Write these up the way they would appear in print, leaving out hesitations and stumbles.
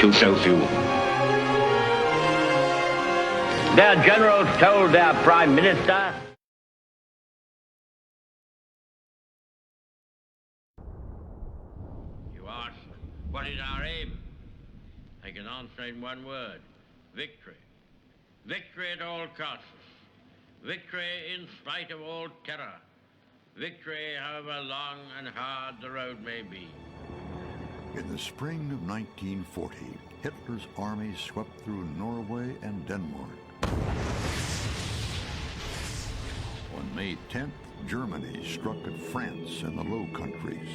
to so few. Their generals told their prime minister, you ask, what is our aim? I can answer in one word: victory. Victory at all costs. Victory in spite of all terror. Victory however long and hard the road may be. In the spring of 1940, Hitler's army swept through Norway and Denmark. On May 10th, Germany struck at France and the Low Countries.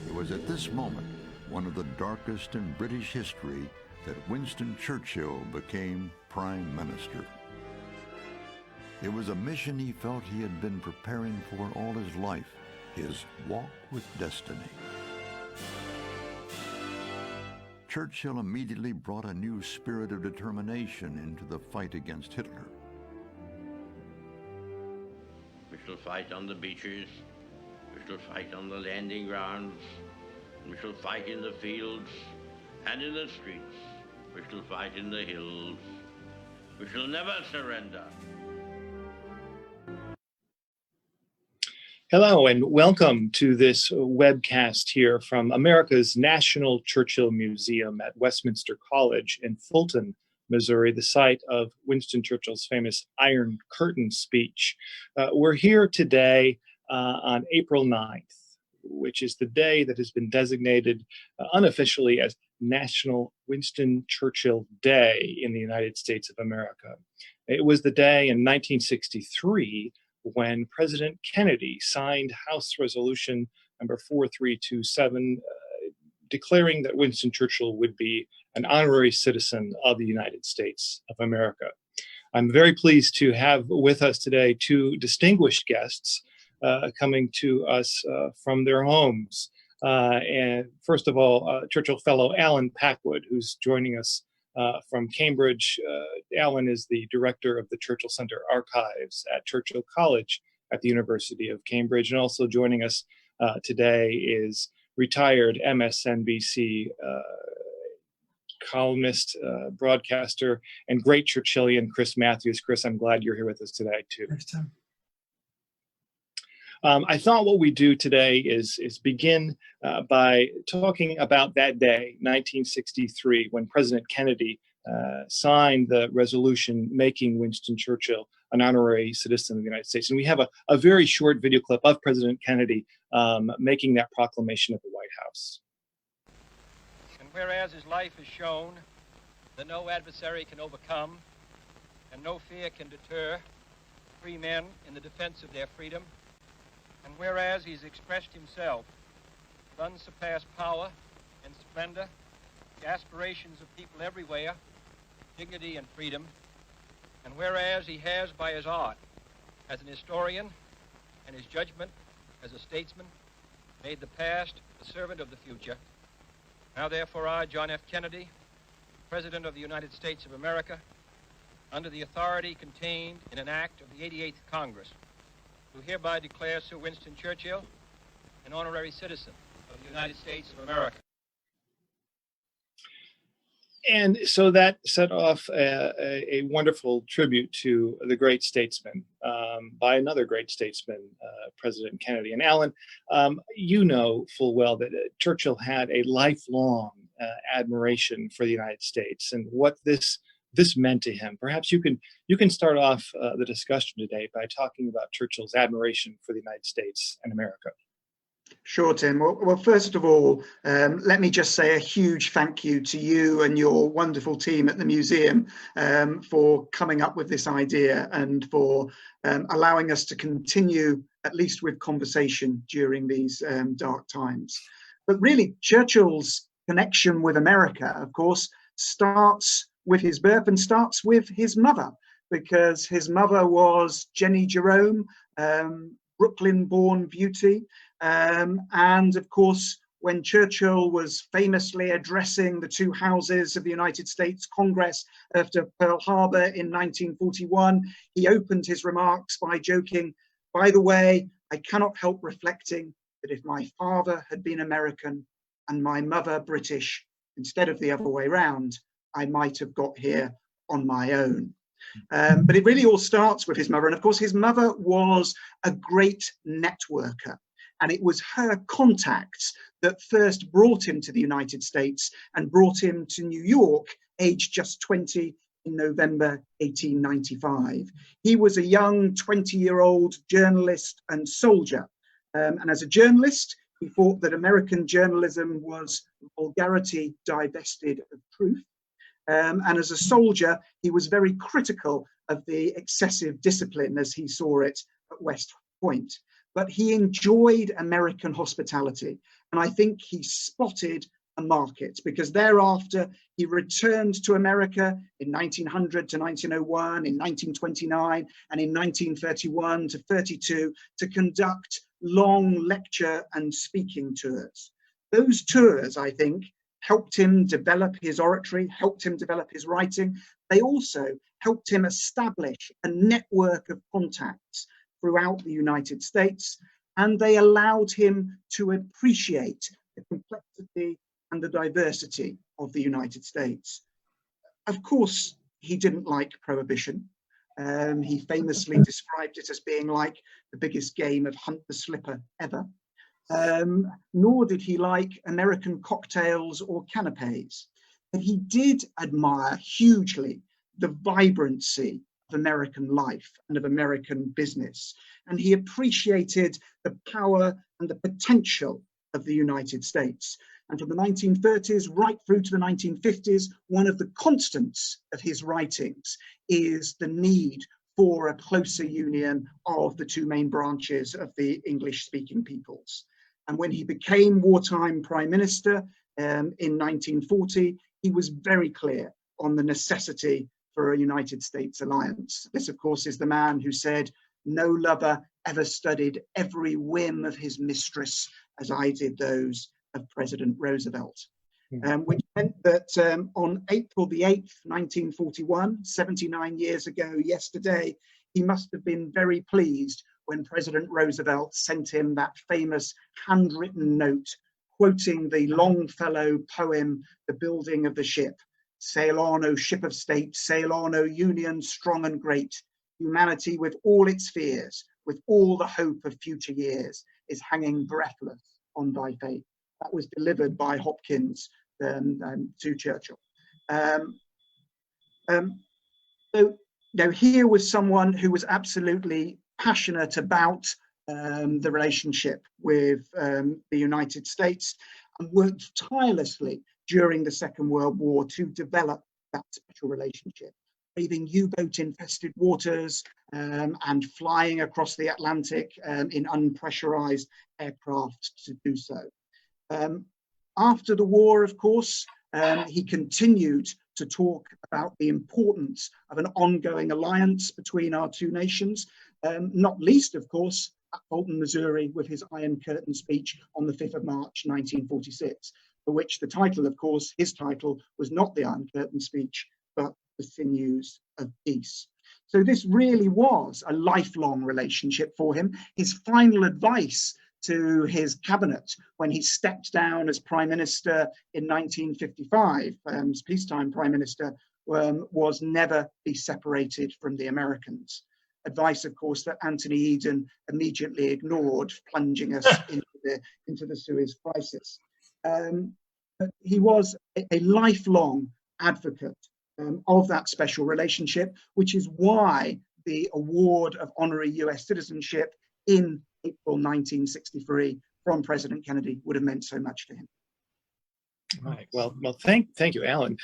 It was at this moment, one of the darkest in British history, that Winston Churchill became Prime Minister. It was a mission he felt he had been preparing for all his life, his walk with destiny. Churchill immediately brought a new spirit of determination into the fight against Hitler. We shall fight on the beaches, we shall fight on the landing grounds, we shall fight in the fields and in the streets. We shall fight in the hills. We shall never surrender. Hello and welcome to this webcast here from America's National Churchill Museum at Westminster College in Fulton, Missouri, the site of Winston Churchill's famous Iron Curtain speech. We're here today on April 9th, which is the day that has been designated unofficially as National Winston Churchill Day in the United States of America. It was the day in 1963 when President Kennedy signed House Resolution number 4327, declaring that Winston Churchill would be an honorary citizen of the United States of America. I'm very pleased to have with us today two distinguished guests coming to us from their homes. And first of all, Churchill Fellow Allen Packwood, who's joining us from Cambridge. Allen is the director of the Churchill Archives at Churchill College at the University of Cambridge. And also joining us today is retired MSNBC columnist, broadcaster, and great Churchillian Chris Matthews. Chris, I'm glad you're here with us today too. Thanks, Tim. I thought what we do today is begin by talking about that day, 1963, when President Kennedy signed the resolution making Winston Churchill an honorary citizen of the United States. And we have a very short video clip of President Kennedy making that proclamation at the White House. And whereas his life has shown that no adversary can overcome and no fear can deter free men in the defense of their freedom, and whereas he's expressed himself with unsurpassed power and splendor, the aspirations of people everywhere, dignity and freedom, and whereas he has, by his art as an historian and his judgment as a statesman, made the past the servant of the future, now therefore I, John F. Kennedy, President of the United States of America, under the authority contained in an act of the 88th Congress, who hereby declare Sir Winston Churchill an honorary citizen of the United States of America. And so that set off a wonderful tribute to the great statesman by another great statesman, President Kennedy. And Allen, you know full well that Churchill had a lifelong admiration for the United States and what this meant to him. Perhaps you can start off the discussion today by talking about Churchill's admiration for the United States and America. Sure, Tim. Well, first of all, let me just say a huge thank you to you and your wonderful team at the museum for coming up with this idea and for allowing us to continue, at least with conversation during these dark times. But really, Churchill's connection with America, of course, starts with his birth and starts with his mother, because his mother was Jenny Jerome, Brooklyn-born beauty. And of course, when Churchill was famously addressing the two houses of the United States Congress after Pearl Harbor in 1941, he opened his remarks by joking, "By the way, I cannot help reflecting that if my father had been American, and my mother British instead of the other way round, I might have got here on my own. But it really all starts with his mother. And of course, his mother was a great networker. And it was her contacts that first brought him to the United States and brought him to New York, aged just 20 in November 1895. He was a young 20-year-old journalist and soldier. And as a journalist, he thought that American journalism was vulgarity divested of truth. And as a soldier, he was very critical of the excessive discipline as he saw it at West Point. But he enjoyed American hospitality. And I think he spotted a market, because thereafter he returned to America in 1900 to 1901, in 1929, and in 1931 to 32 to conduct long lecture and speaking tours. Those tours, I think, helped him develop his oratory, helped him develop his writing. They also helped him establish a network of contacts throughout the United States, and they allowed him to appreciate the complexity and the diversity of the United States. Of course, he didn't like prohibition. He famously described it as being like the biggest game of hunt the slipper ever. Nor did he like American cocktails or canapes. But he did admire hugely the vibrancy of American life and of American business. And he appreciated the power and the potential of the United States. And from the 1930s right through to the 1950s, one of the constants of his writings is the need for a closer union of the two main branches of the English-speaking peoples. And when he became wartime prime minister in 1940, he was very clear on the necessity for a United States alliance. This, of course, is the man who said, "No lover ever studied every whim of his mistress as I did those of President Roosevelt," which meant that on April the 8th, 1941, 79 years ago yesterday, he must have been very pleased when President Roosevelt sent him that famous handwritten note quoting the Longfellow poem, The Building of the Ship. "Sail on, O ship of state, sail on, O Union strong and great. Humanity with all its fears, with all the hope of future years, is hanging breathless on thy fate." That was delivered by Hopkins to Churchill. So now here was someone who was absolutely passionate about the relationship with the United States and worked tirelessly during the Second World War to develop that special relationship, braving U-boat infested waters and flying across the Atlantic in unpressurized aircraft to do so. After the war, of course, he continued to talk about the importance of an ongoing alliance between our two nations, not least, of course, at Fulton, Missouri, with his Iron Curtain speech on the 5th of March, 1946, for which the title, of course, his title was not the Iron Curtain speech, but The Sinews of Peace. So this really was a lifelong relationship for him. His final advice to his cabinet when he stepped down as prime minister in 1955, as peacetime prime minister, was never be separated from the Americans. Advice, of course, that Anthony Eden immediately ignored, plunging us into the Suez crisis. But he was a lifelong advocate of that special relationship, which is why the award of honorary US citizenship in April 1963 from President Kennedy would have meant so much to him. Right. Well, thank you, Alan.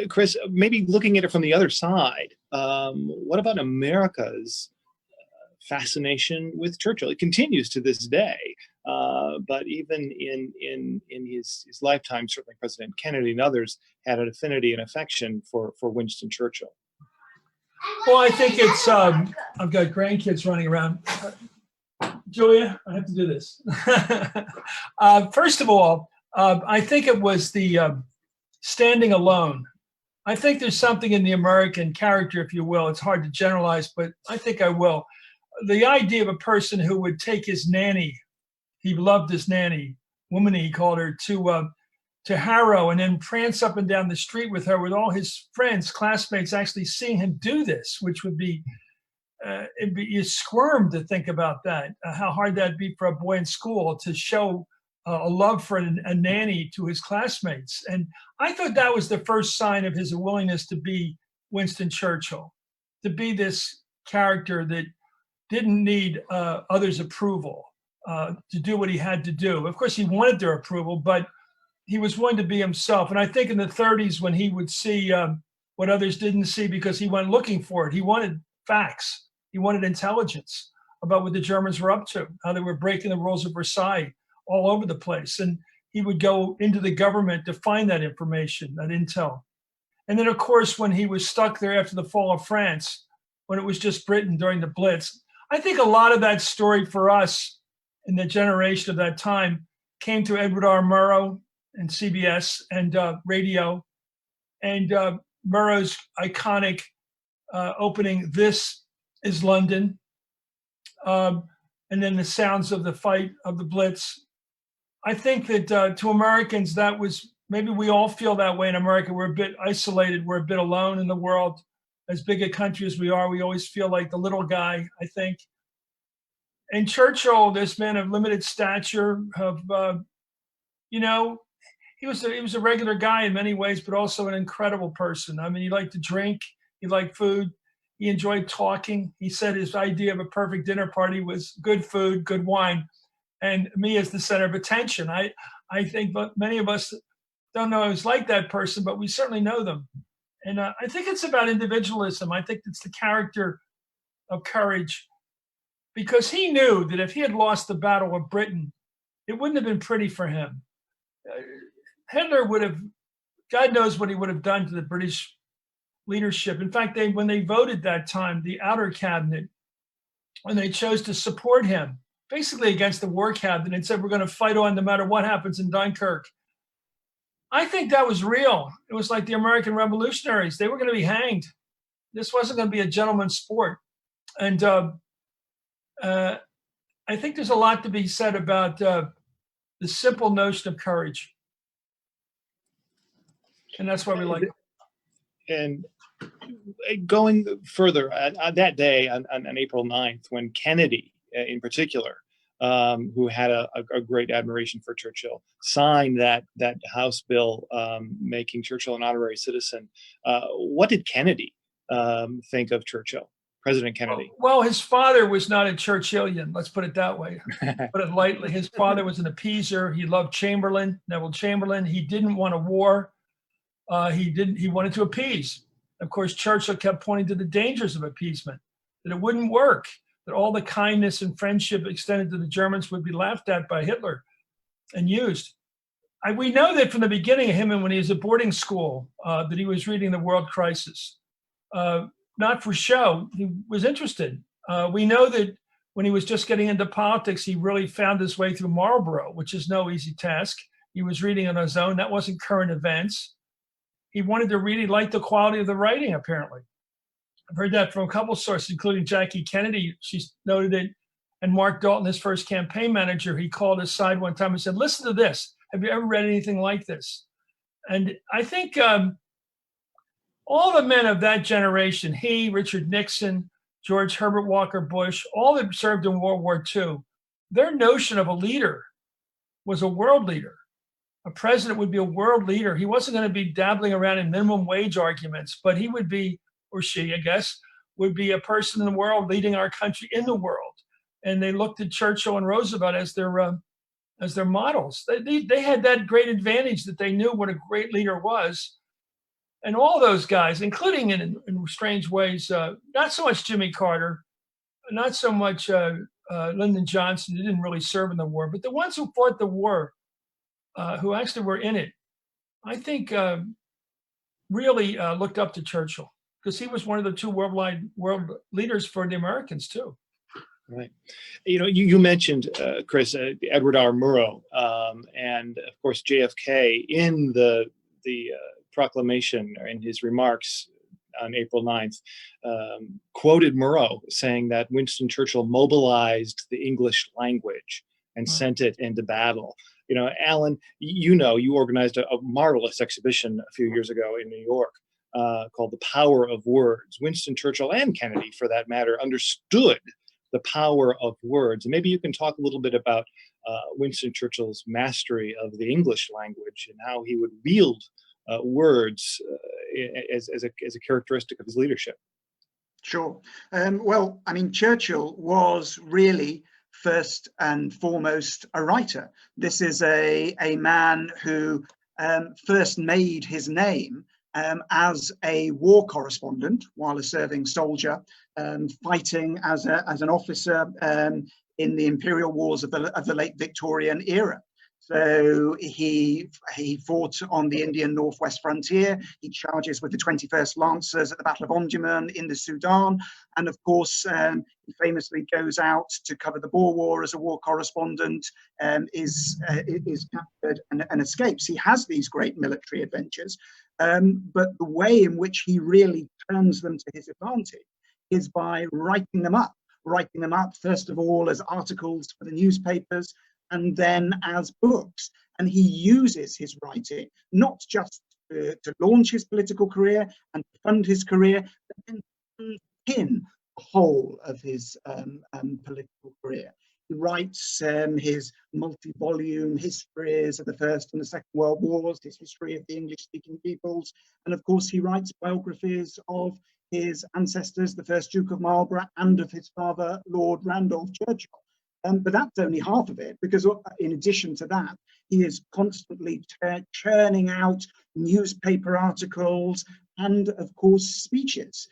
Chris, maybe looking at it from the other side, what about America's fascination with Churchill? It continues to this day, but even in his lifetime, certainly President Kennedy and others had an affinity and affection for Winston Churchill. Well, I think it's, I've got grandkids running around. Julia, I have to do this. First of all, I think it was the standing alone. I think there's something in the American character, if you will. It's hard to generalize, but I think I will. The idea of a person who would take his nanny, he loved his nanny, woman he called her, to to Harrow and then prance up and down the street with her, with all his friends, classmates, actually seeing him do this, which would be, you squirm to think about that, how hard that'd be for a boy in school to show a love for a nanny to his classmates. And I thought that was the first sign of his willingness to be Winston Churchill, to be this character that didn't need others' approval to do what he had to do. Of course, he wanted their approval, but he was willing to be himself. And I think in the 30s, when he would see what others didn't see because he went looking for it, he wanted facts. He wanted intelligence about what the Germans were up to, how they were breaking the rules of Versailles all over the place. And he would go into the government to find that information, that intel. And then, of course, when he was stuck there after the fall of France, when it was just Britain during the Blitz, I think a lot of that story for us in the generation of that time came to Edward R. Murrow and CBS and radio, and Murrow's iconic opening, "This is London," and then the sounds of the fight of the Blitz. I think that to Americans, that was, maybe we all feel that way in America. We're a bit isolated. We're a bit alone in the world. As big a country as we are, we always feel like the little guy, I think. And Churchill, this man of limited stature, of, he was a regular guy in many ways, but also an incredible person. I mean, he liked to drink. He liked food. He enjoyed talking. He said his idea of a perfect dinner party was good food, good wine, and me as the center of attention. I think many of us don't know who's like that person, but we certainly know them. And I think it's about individualism. I think it's the character of courage, because he knew that if he had lost the Battle of Britain, it wouldn't have been pretty for him. Hitler would have, God knows what he would have done to the British leadership. In fact, when they voted that time, the outer cabinet, when they chose to support him, basically against the war cabinet, and said, we're going to fight on no matter what happens in Dunkirk. I think that was real. It was like the American revolutionaries. They were going to be hanged. This wasn't going to be a gentleman's sport. And I think there's a lot to be said about the simple notion of courage. And that's why we like it. And going further, that day on April 9th, when Kennedy in particular, who had a great admiration for Churchill, signed that House bill making Churchill an honorary citizen, what did Kennedy think of Churchill, President Kennedy? Well, his father was not a Churchillian, let's put it that way, put it lightly. His father was an appeaser. He loved Neville Chamberlain. He didn't want a war. He wanted to appease. Of course, Churchill kept pointing to the dangers of appeasement, that it wouldn't work, that all the kindness and friendship extended to the Germans would be laughed at by Hitler and used. We know that from the beginning of him, and when he was at boarding school, that he was reading The World Crisis. Not for show, he was interested. We know that when he was just getting into politics, he really found his way through Marlborough, which is no easy task. He was reading on his own. That wasn't current events. He wanted to read. He liked the quality of the writing, apparently. I've heard that from a couple sources, including Jackie Kennedy. She noted it. And Mark Dalton, his first campaign manager, he called his side one time and said, listen to this. Have you ever read anything like this? And I think all the men of that generation, he, Richard Nixon, George Herbert Walker Bush, all that served in World War II, their notion of a leader was a world leader. A president would be a world leader. He wasn't going to be dabbling around in minimum wage arguments, but he would be, or she, I guess, would be a person in the world leading our country in the world. And they looked at Churchill and Roosevelt as their models. They had that great advantage that they knew what a great leader was. And all those guys, including in strange ways, not so much Jimmy Carter, not so much Lyndon Johnson, who didn't really serve in the war, but the ones who fought the war, who actually were in it, I think really looked up to Churchill, because he was one of the two world leaders for the Americans too. Right. You mentioned, Chris, Edward R. Murrow, and of course JFK in the proclamation, or in his remarks on April 9th, quoted Murrow saying that Winston Churchill mobilized the English language and sent it into battle. Allen, you organized a marvelous exhibition a few years ago in New York called The Power of Words. Winston Churchill and Kennedy, for that matter, understood the power of words. And maybe you can talk a little bit about Winston Churchill's mastery of the English language and how he would wield words as a characteristic of his leadership. Sure. Well, I mean, Churchill was really first and foremost a writer. This is a man who first made his name as a war correspondent while a serving soldier, fighting as an officer in the imperial wars of the late Victorian era. So he fought on the Indian Northwest frontier. He charges with the 21st Lancers at the Battle of Omdurman in the Sudan. And of course, he famously goes out to cover the Boer War as a war correspondent, is captured and escapes. He has these great military adventures, but the way in which he really turns them to his advantage is by writing them up first of all as articles for the newspapers, and then as books. And he uses his writing not just to launch his political career and fund his career, but then to pin the whole of his political career. He writes his multi-volume histories of the First and the Second World Wars, his history of the English-speaking peoples, and of course he writes biographies of his ancestors, the first Duke of Marlborough, and of his father, Lord Randolph Churchill. But that's only half of it, because in addition to that, he is constantly churning out newspaper articles and, of course, speeches.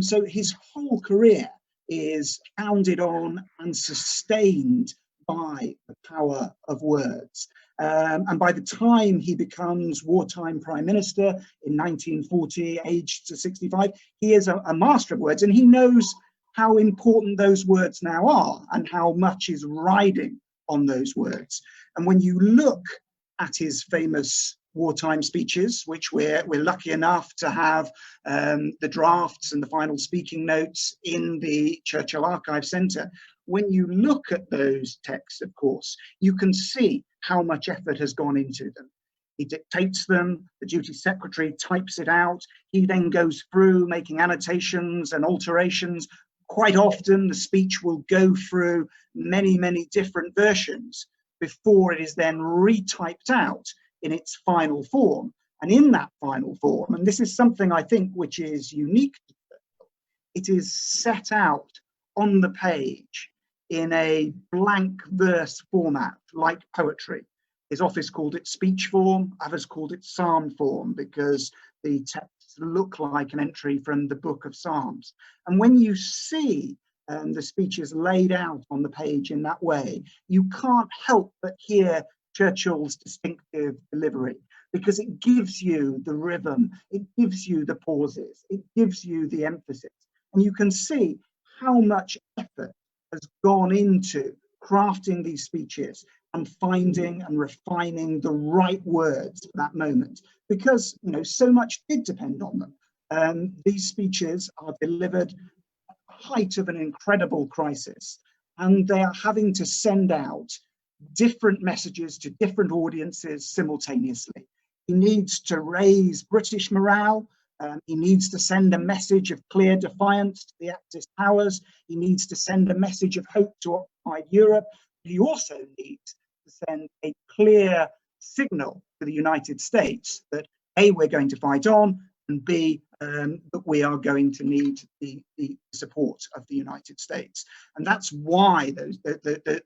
So his whole career is founded on and sustained by the power of words. And by the time he becomes wartime prime minister in 1940, aged to 65, he is a master of words, and he knows how important those words now are and how much is riding on those words. And when you look at his famous wartime speeches, which we're lucky enough to have the drafts and the final speaking notes in the Churchill Archives Centre, when you look at those texts, of course, you can see how much effort has gone into them. He dictates them, the duty secretary types it out, he then goes through making annotations and alterations. Quite often the speech will go through many, many different versions before it is then retyped out in its final form. And in that final form, and this is something I think which is unique to Churchill, it is set out on the page in a blank verse format like poetry. His office called it speech form, others called it psalm form, because the texts look like an entry from the book of Psalms. And when you see the speeches laid out on the page in that way, you can't help but hear Churchill's distinctive delivery, because it gives you the rhythm, it gives you the pauses, it gives you the emphasis. And you can see how much effort has gone into crafting these speeches and finding and refining the right words for that moment, because so much did depend on them. These speeches are delivered at the height of an incredible crisis, and they are having to send out different messages to different audiences simultaneously. He needs to raise British morale. He needs to send a message of clear defiance to the Axis powers. He needs to send a message of hope to occupied Europe. He also needs to send a clear signal to the United States that A, we're going to fight on, and B, that we are going to need the support of the United States. And that's why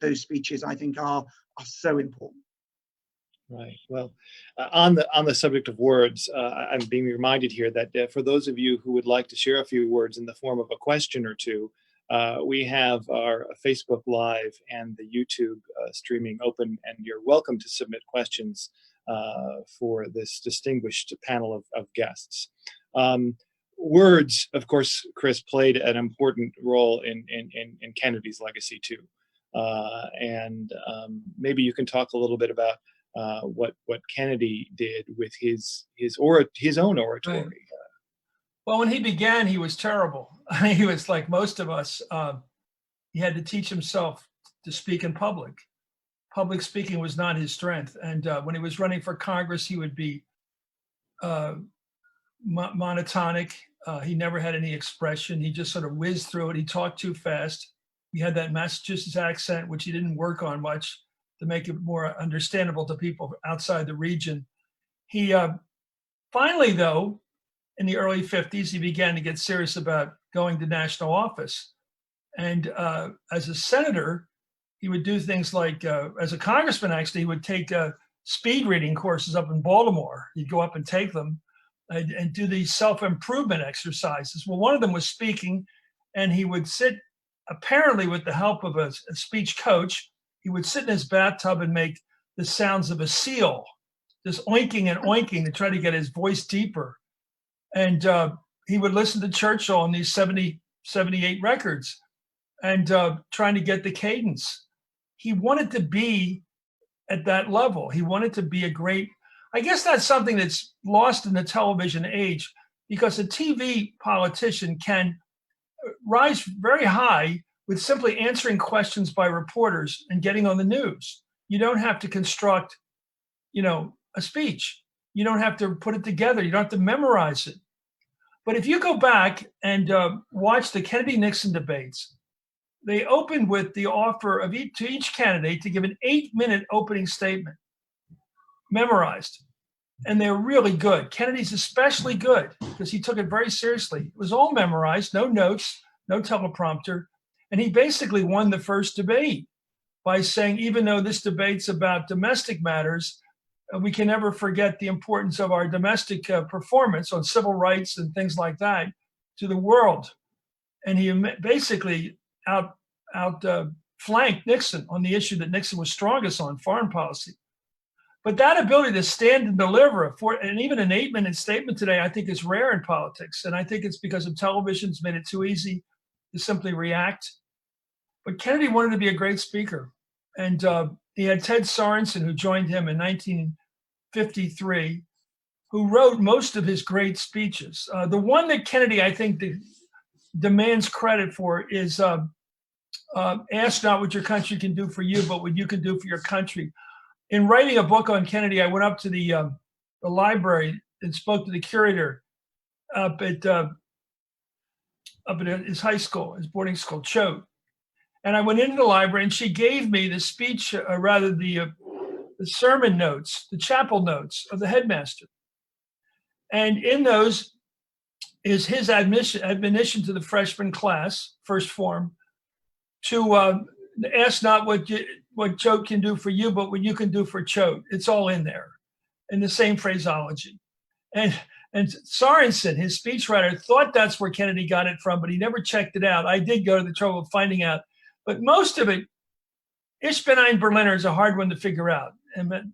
those speeches, I think, are so important. Right. Well, on the subject of words, I'm being reminded here that for those of you who would like to share a few words in the form of a question or two, we have our Facebook Live and the YouTube streaming open, and you're welcome to submit questions for this distinguished panel of guests. Words, of course, Chris, played an important role in Kennedy's legacy too. And maybe you can talk a little bit about what Kennedy did with his own oratory. Right. Well, when he began, he was terrible. He was like most of us. He had to teach himself to speak in public. public speaking was not his strength. And when he was running for Congress, he would be monotonic. He never had any expression. He just sort of whizzed through it. He talked too fast. He had that Massachusetts accent, which he didn't work on much to make it more understandable to people outside the region. He finally, though, in the early 50s, he began to get serious about going to national office. And as a senator, he would do things like, as a congressman, actually, he would take speed reading courses up in Baltimore. He'd go up and take them and do these self-improvement exercises. Well, one of them was speaking, and he would sit, apparently with the help of a speech coach, he would sit in his bathtub and make the sounds of a seal, just oinking and oinking to try to get his voice deeper. And he would listen to Churchill on these 78 records and trying to get the cadence. He wanted to be at that level. He wanted to be a great, I guess that's something that's lost in the television age, because a TV politician can rise very high with simply answering questions by reporters and getting on the news. You don't have to construct, a speech. You don't have to put it together. You don't have to memorize it. But if you go back and watch the Kennedy-Nixon debates, they opened with the offer of to each candidate to give an 8-minute opening statement, memorized. And they're really good. Kennedy's especially good because he took it very seriously. It was all memorized, no notes, no teleprompter. And he basically won the first debate by saying, even though this debate's about domestic matters, we can never forget the importance of our domestic performance on civil rights and things like that to the world. And he basically flanked Nixon on the issue that Nixon was strongest on, foreign policy. But that ability to stand and deliver and even an 8-minute statement today, I think is rare in politics. And I think it's because of television's made it too easy to simply react. But Kennedy wanted to be a great speaker. And he had Ted Sorensen, who joined him in 1953, who wrote most of his great speeches. The one that Kennedy, I think, demands credit for is ask not what your country can do for you, but what you can do for your country. In writing a book on Kennedy, I went up to the library and spoke to the curator up at his high school, his boarding school, Choate. And I went into the library and she gave me the speech, the sermon notes, the chapel notes of the headmaster. And in those is his admonition to the freshman class, first form, to ask not what Choate can do for you, but what you can do for Choate. It's all in there in the same phraseology. And Sorensen, his speechwriter, thought that's where Kennedy got it from, but he never checked it out. I did go to the trouble of finding out. But most of it, Ich bin ein Berliner is a hard one to figure out. And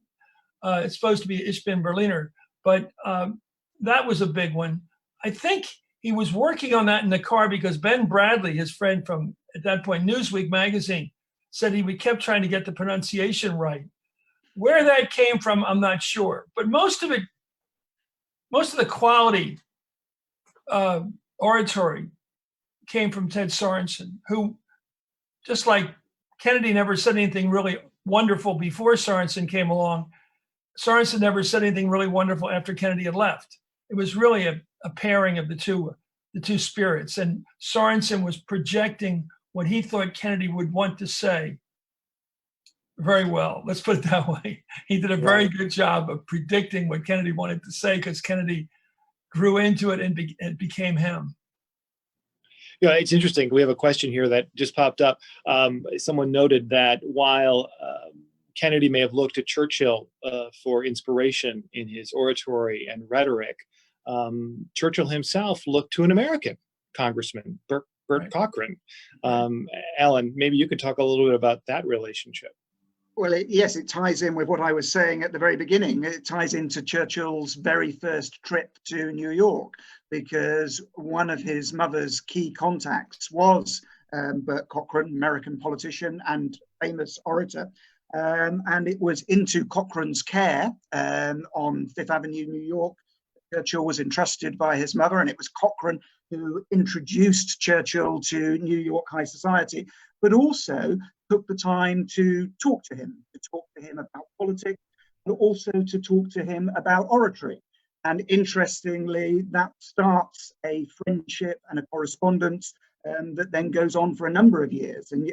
it's supposed to be Ich bin Berliner, but that was a big one. I think he was working on that in the car because Ben Bradley, his friend from, at that point, Newsweek magazine, said we kept trying to get the pronunciation right. Where that came from, I'm not sure. But most of the quality oratory came from Ted Sorensen, who, just like Kennedy never said anything really wonderful before Sorensen came along, Sorensen never said anything really wonderful after Kennedy had left. It was really a pairing of the two spirits. And Sorensen was projecting what he thought Kennedy would want to say very well. Let's put it that way. He did a very good job of predicting what Kennedy wanted to say because Kennedy grew into it and became him. Yeah, it's interesting. We have a question here that just popped up. Someone noted that while Kennedy may have looked to Churchill for inspiration in his oratory and rhetoric, Churchill himself looked to an American congressman, Burt Cochran. Allen, maybe you could talk a little bit about that relationship. Well, yes, it ties in with what I was saying at the very beginning. It ties into Churchill's very first trip to New York, because one of his mother's key contacts was Burt Cochran, American politician and famous orator. And it was into Cochran's care on Fifth Avenue, New York. Churchill was entrusted by his mother, and it was Cochran who introduced Churchill to New York high society, but also took the time to talk to him about politics, but also to talk to him about oratory. And interestingly, that starts a friendship and a correspondence that then goes on for a number of years, and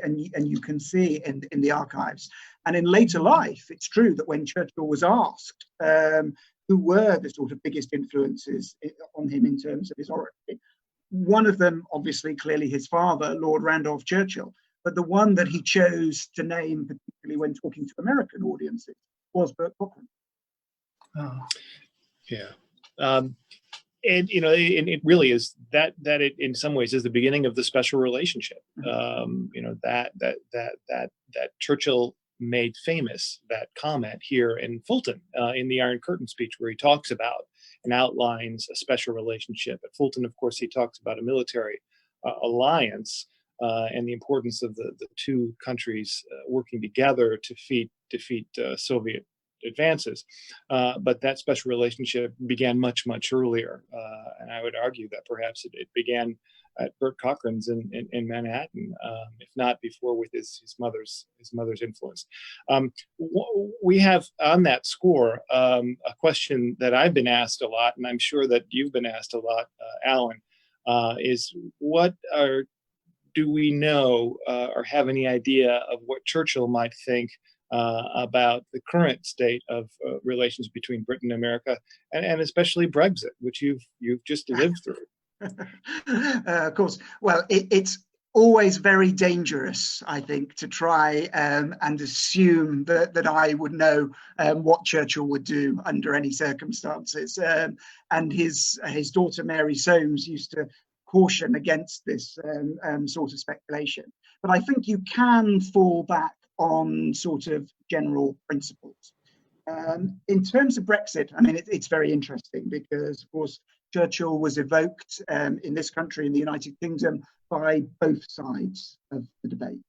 you can see in the archives. And in later life, it's true that when Churchill was asked who were the sort of biggest influences on him in terms of his oratory, one of them, obviously, clearly his father, Lord Randolph Churchill, but the one that he chose to name, particularly when talking to American audiences, was Burt Cockran. Oh. Yeah. And it really is that it in some ways is the beginning of the special relationship. That Churchill made famous, that comment here in Fulton in the Iron Curtain speech, where he talks about and outlines a special relationship. At Fulton, of course, he talks about a military alliance and the importance of the two countries working together to defeat Soviet advances, but that special relationship began much earlier, and I would argue that perhaps it began at Burt Cockran's in Manhattan, if not before, with his mother's influence. We have on that score a question that I've been asked a lot, and I'm sure that you've been asked a lot, Alan, is do we know or have any idea of what Churchill might think about the current state of relations between Britain and America, and especially Brexit, which you've just lived through? Of course. Well, it's always very dangerous, I think, to try and assume that I would know what Churchill would do under any circumstances. And his daughter Mary Soames used to caution against this sort of speculation. But I think you can fall back on sort of general principles. In terms of Brexit, I mean, it's very interesting because, of course, Churchill was evoked in this country, in the United Kingdom, by both sides of the debate.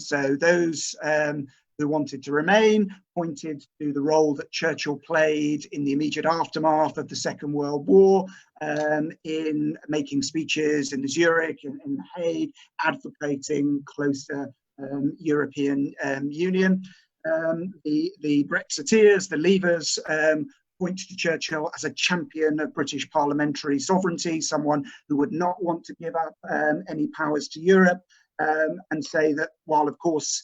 So those who wanted to remain pointed to the role that Churchill played in the immediate aftermath of the Second World War, in making speeches in Zurich and in The Hague, advocating closer European Union. The Brexiteers, the Leavers, point to Churchill as a champion of British parliamentary sovereignty, someone who would not want to give up any powers to Europe, and say that while, of course,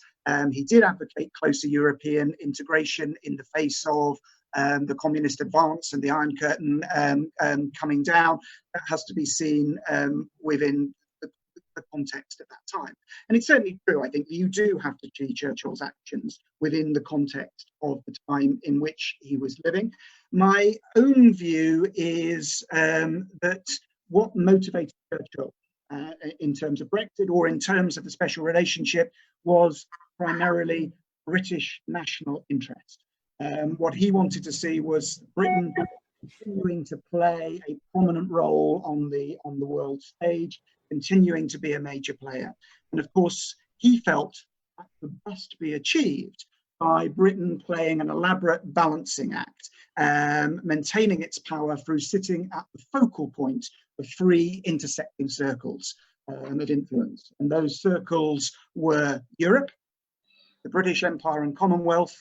he did advocate closer European integration in the face of the communist advance and the Iron Curtain coming down, that has to be seen within the context at that time. And it's certainly true, I think, you do have to see Churchill's actions within the context of the time in which he was living. My own view is that what motivated Churchill in terms of Brexit or in terms of the special relationship was primarily British national interest. What he wanted to see was Britain continuing to play a prominent role on the world stage, continuing to be a major player. And of course, he felt that could best be achieved by Britain playing an elaborate balancing act, maintaining its power through sitting at the focal point of three intersecting circles of influence. And those circles were Europe, the British Empire and Commonwealth,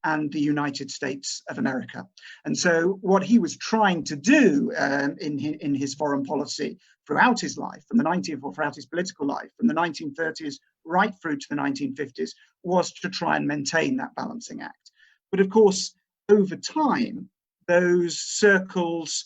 and the United States of America. And so what he was trying to do in his foreign policy throughout his life, throughout his political life, from the 1930s right through to the 1950s, was to try and maintain that balancing act. But of course, over time, those circles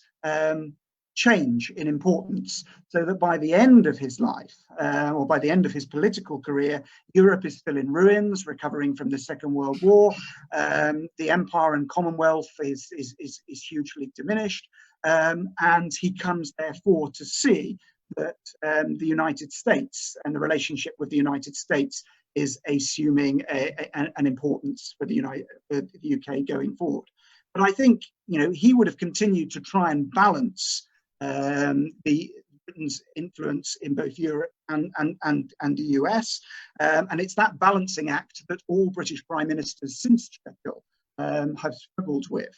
change in importance, so that by the end of his life, or by the end of his political career, Europe is still in ruins, recovering from the Second World War. The Empire and Commonwealth is hugely diminished, and he comes therefore to see that the United States and the relationship with the United States is assuming an importance for the UK going forward. But I think, he would have continued to try and balance Britain's influence in both Europe and the US, and it's that balancing act that all British prime ministers since Churchill have struggled with.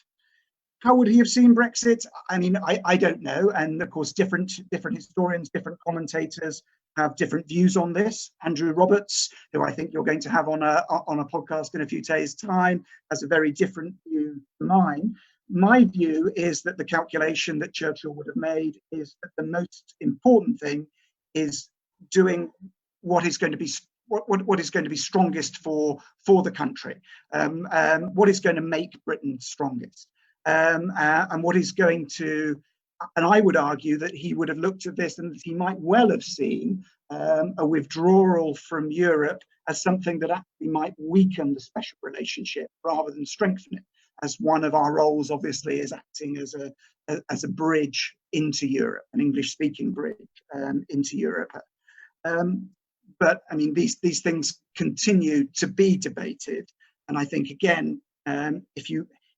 How would he have seen Brexit? I mean, I don't know, and of course different historians, different commentators have different views on this. Andrew Roberts, who I think you're going to have on a podcast in a few days' time, has a very different view to mine. My view is that the calculation that Churchill would have made is that the most important thing is doing what is going to be strongest for the country, what is going to make Britain strongest, and what is going to. And I would argue that he would have looked at this and that he might well have seen a withdrawal from Europe as something that actually might weaken the special relationship rather than strengthen it, as one of our roles obviously is acting as a bridge into Europe, an English-speaking bridge into Europe. But I mean, these things continue to be debated. And I think, again,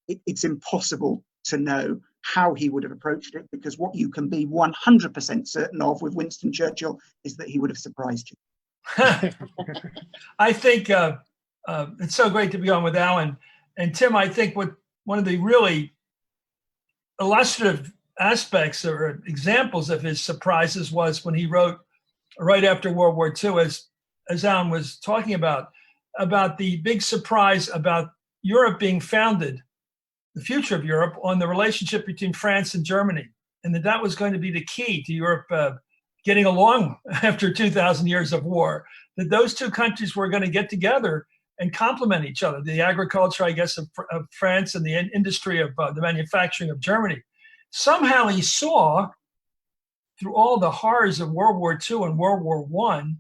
it's impossible to know how he would have approached it, because what you can be 100% certain of with Winston Churchill is that he would have surprised you. I think it's so great to be on with Allen. And Tim, I think one of the really illustrative aspects or examples of his surprises was when he wrote right after World War II, as Allen was talking about the big surprise about Europe being founded, the future of Europe, on the relationship between France and Germany, and that was going to be the key to Europe getting along after 2,000 years of war, that those two countries were going to get together and complement each other, the agriculture, I guess, of France and the industry of the manufacturing of Germany. Somehow he saw, through all the horrors of World War II and World War I,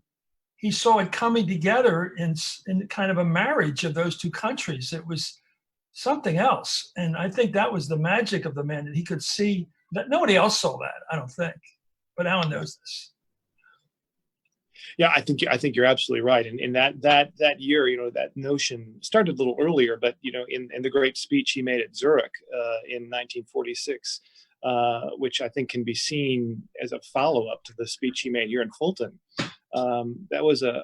he saw it coming together in kind of a marriage of those two countries. It was something else. And I think that was the magic of the man, that he could see that. Nobody else saw that, I don't think, but Allen knows this. Yeah, I think you're absolutely right. And in that year, that notion started a little earlier, but in the great speech he made at Zurich in 1946, which I think can be seen as a follow-up to the speech he made here in Fulton. That was a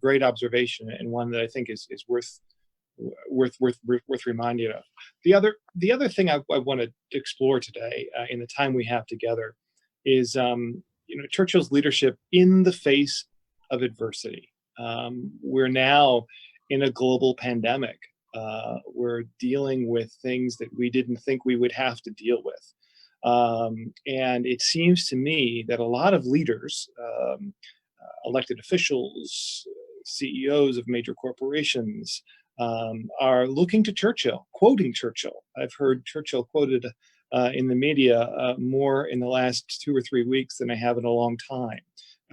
great observation, and one that I think is worth reminding of. The other thing I want to explore today in the time we have together is Churchill's leadership in the face of adversity. We're now in a global pandemic. We're dealing with things that we didn't think we would have to deal with. And it seems to me that a lot of leaders, elected officials, CEOs of major corporations, are looking to Churchill, quoting Churchill. I've heard Churchill quoted in the media more in the last 2 or 3 weeks than I have in a long time.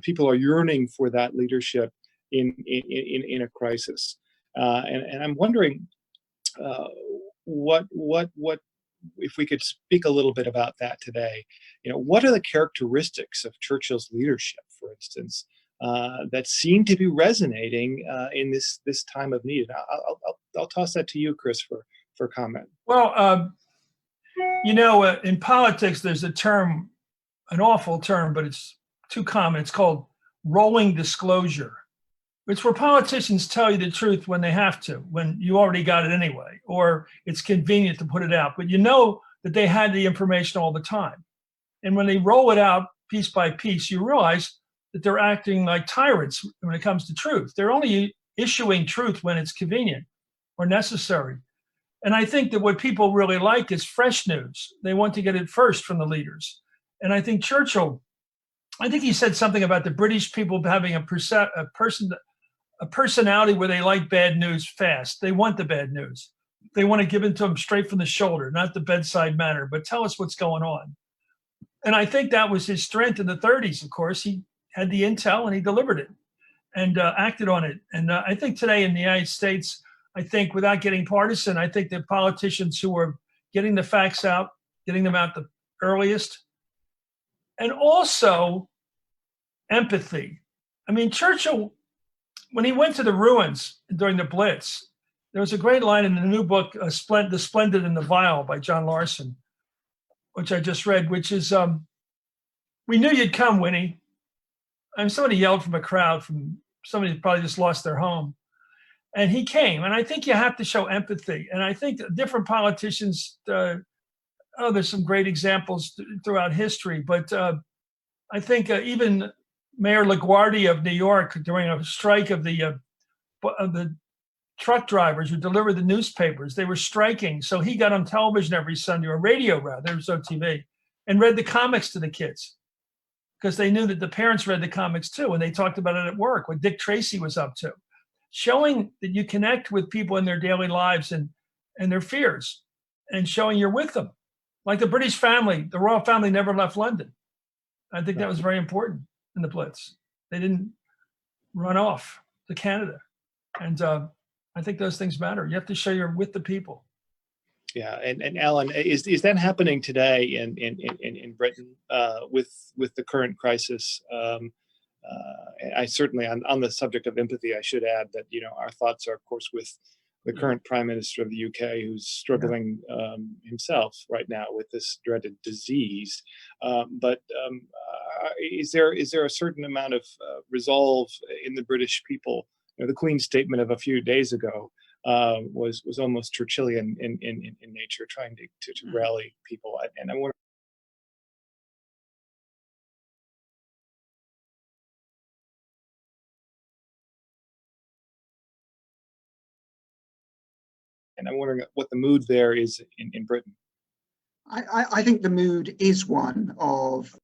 People are yearning for that leadership in a crisis, and I'm wondering what if we could speak a little bit about that today. What are the characteristics of Churchill's leadership, for instance, that seem to be resonating in this time of need? I'll toss that to you, Chris, for comment. Well, in politics, there's a term, an awful term, but it's too common. It's called rolling disclosure. It's where politicians tell you the truth when they have to, when you already got it anyway, or it's convenient to put it out. But you know that they had the information all the time. And when they roll it out piece by piece, you realize that they're acting like tyrants when it comes to truth. They're only issuing truth when it's convenient or necessary. And I think that what people really like is fresh news. They want to get it first from the leaders. And I think Churchill, he said something about the British people having a personality where they like bad news fast. They want the bad news. They want to give it to them straight from the shoulder, not the bedside manner, but tell us what's going on. And I think that was his strength in the 30s, of course. He had the intel and he delivered it and acted on it. And I think today in the United States, I think without getting partisan, I think that politicians who are getting the facts out, getting them out the earliest, and also empathy. I mean, Churchill, when he went to the ruins during the Blitz, there was a great line in the new book, The Splendid and the Vile by John Larson, which I just read, which is, we knew you'd come, Winnie. And somebody yelled from a crowd, from somebody who probably just lost their home. And he came. And I think you have to show empathy. And I think different politicians, there's some great examples throughout history. But I think even Mayor LaGuardia of New York during a strike of the truck drivers who delivered the newspapers. They were striking, so he got on television every Sunday, or radio rather, it was on TV, and read the comics to the kids because they knew that the parents read the comics too, and they talked about it at work, what Dick Tracy was up to. Showing that you connect with people in their daily lives and their fears, and showing you're with them. Like the British family, the royal family never left London. I think that was very important in the Blitz. They didn't run off to Canada. And I think those things matter. You have to show you're with the people. Yeah, and Allen, is that happening today in Britain with the current crisis? I certainly, on the subject of empathy, I should add that, you know, our thoughts are, of course, with the current Prime Minister of the UK, who's struggling himself right now with this dreaded disease. But is there a certain amount of resolve in the British people? You know, the Queen's statement of a few days ago was almost Churchillian in nature, trying to rally people. And I wonder. And I'm wondering what the mood there is in Britain. I think the mood is one of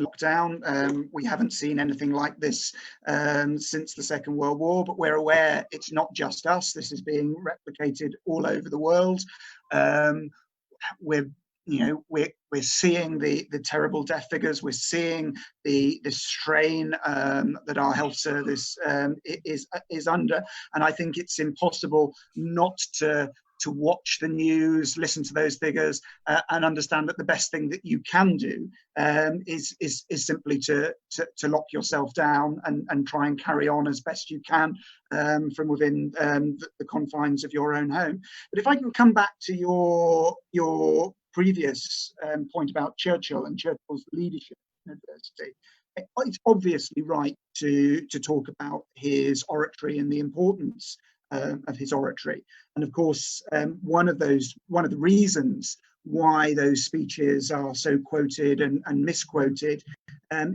lockdown. We haven't seen anything like this since the Second World War, but we're aware it's not just us. This is being replicated all over the world. We're seeing the terrible death figures. We're seeing the strain that our health service is under, and I think it's impossible not to watch the news, listen to those figures, and understand that the best thing that you can do is simply to lock yourself down and try and carry on as best you can from within the confines of your own home. But if I can come back to your previous point about Churchill and Churchill's leadership in adversity, it's obviously right to talk about his oratory and the importance of his oratory. And of course, one of the reasons why those speeches are so quoted and misquoted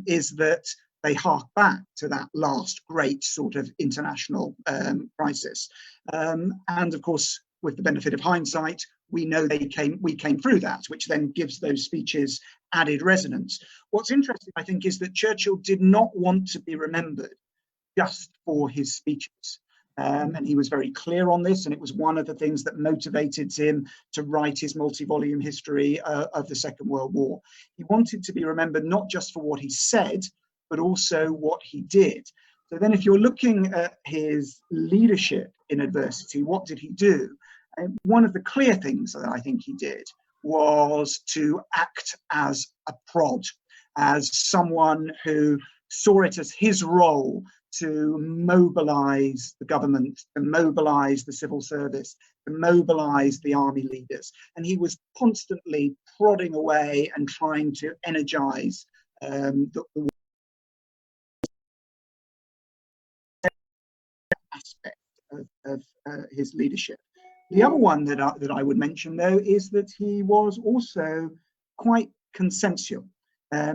is that they hark back to that last great sort of international crisis. And of course, with the benefit of hindsight, we know we came through that, which then gives those speeches added resonance. What's interesting, I think, is that Churchill did not want to be remembered just for his speeches. And he was very clear on this, and it was one of the things that motivated him to write his multi-volume history of the Second World War. He wanted to be remembered not just for what he said, but also what he did. So then if you're looking at his leadership in adversity, what did he do? And one of the clear things that I think he did was to act as a prod, as someone who saw it as his role to mobilize the government, to mobilize the civil service, to mobilize the army leaders. And he was constantly prodding away and trying to energize the aspect of his leadership. The other one that I would mention, though, is that he was also quite consensual.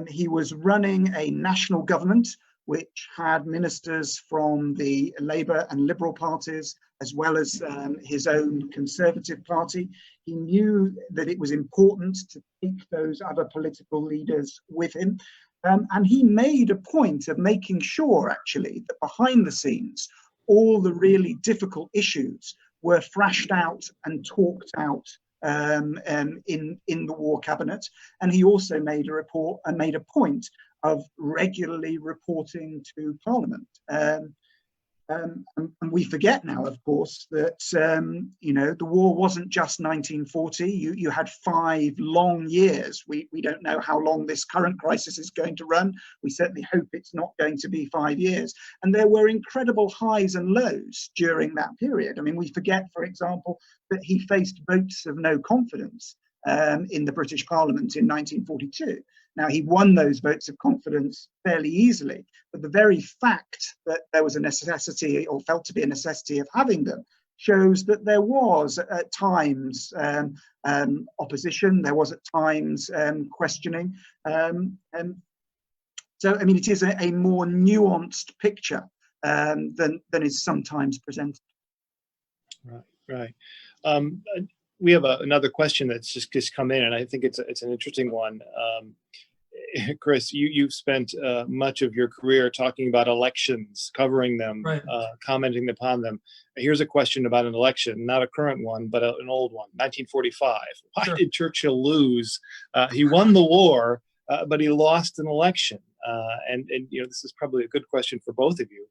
He was running a national government which had ministers from the Labour and Liberal parties, as well as his own Conservative party. He knew that it was important to take those other political leaders with him. And he made a point of making sure, actually, that behind the scenes, all the really difficult issues were thrashed out and talked out in the War Cabinet. And he also made a point of regularly reporting to Parliament. And we forget now, of course, that the war wasn't just 1940. You had 5 long years. We don't know how long this current crisis is going to run. We certainly hope it's not going to be 5 years. And there were incredible highs and lows during that period. I mean, we forget, for example, that he faced votes of no confidence in the British Parliament in 1942. Now, he won those votes of confidence fairly easily, but the very fact that there was a necessity, or felt to be a necessity, of having them shows that there was at times opposition, there was at times questioning. So, I mean, it is a more nuanced picture than is sometimes presented. Right. We have another question that's just come in, and I think it's an interesting one. Chris, you've spent much of your career talking about elections, covering them, Right. Commenting upon them. Here's a question about an election, not a current one, but an old one, 1945. Why Sure. did Churchill lose? He won the war, but he lost an election. And this is probably a good question for both of you.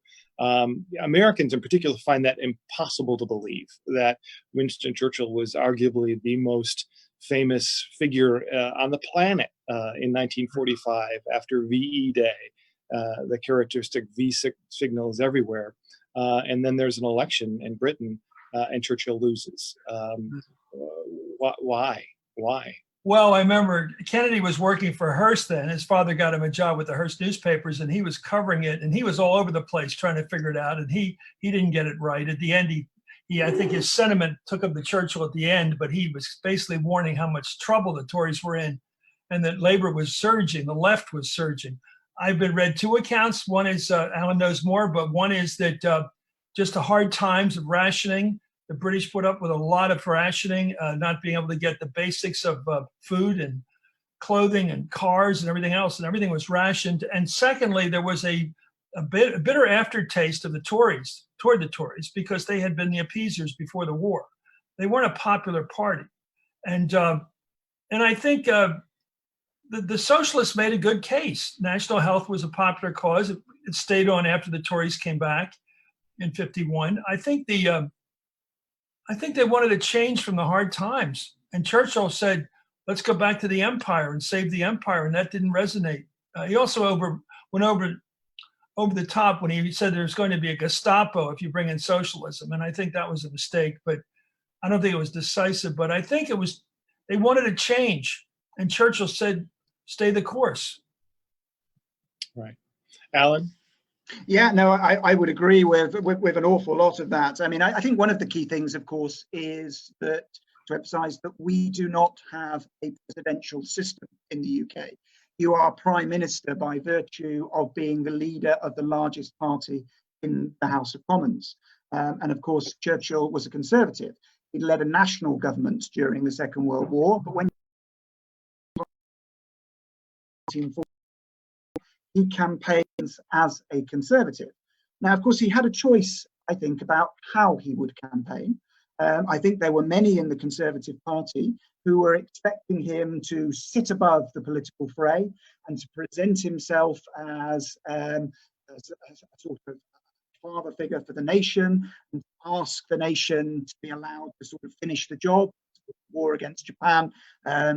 Americans in particular find that impossible to believe, that Winston Churchill was arguably the most famous figure on the planet in 1945 after VE Day, the characteristic V signals everywhere. And then there's an election in Britain and Churchill loses. Why? Well, I remember Kennedy was working for Hearst then. His father got him a job with the Hearst newspapers, and he was covering it, and he was all over the place trying to figure it out, and he didn't get it right. At the end, I think his sentiment took him to Churchill at the end, but he was basically warning how much trouble the Tories were in, and that labor was surging, the left was surging. I've read two accounts. One is, Alan knows more, but one is that just the hard times of rationing. The British put up with a lot of rationing, not being able to get the basics of food and clothing and cars and everything else, and everything was rationed. And secondly, there was a bitter aftertaste of the Tories, toward the Tories, because they had been the appeasers before the war. They weren't a popular party. And I think the socialists made a good case. National health was a popular cause. It stayed on after the Tories came back in 51. I think they wanted to change from the hard times. And Churchill said, let's go back to the empire and save the empire. And that didn't resonate. He also went over the top when he said there's going to be a Gestapo if you bring in socialism. And I think that was a mistake, but I don't think it was decisive. But I think they wanted to change. And Churchill said, stay the course. Right. Alan? Yeah, no, I would agree with an awful lot of that. I mean, I think one of the key things, of course, is to emphasize that we do not have a presidential system in the UK. You are prime minister by virtue of being the leader of the largest party in the House of Commons. And of course, Churchill was a conservative. He led a national government during the Second World War, but when he campaigns as a conservative. Now, of course, he had a choice, I think, about how he would campaign. I think there were many in the Conservative Party who were expecting him to sit above the political fray and to present himself as a sort of father figure for the nation and ask the nation to be allowed to sort of finish the job. The war against Japan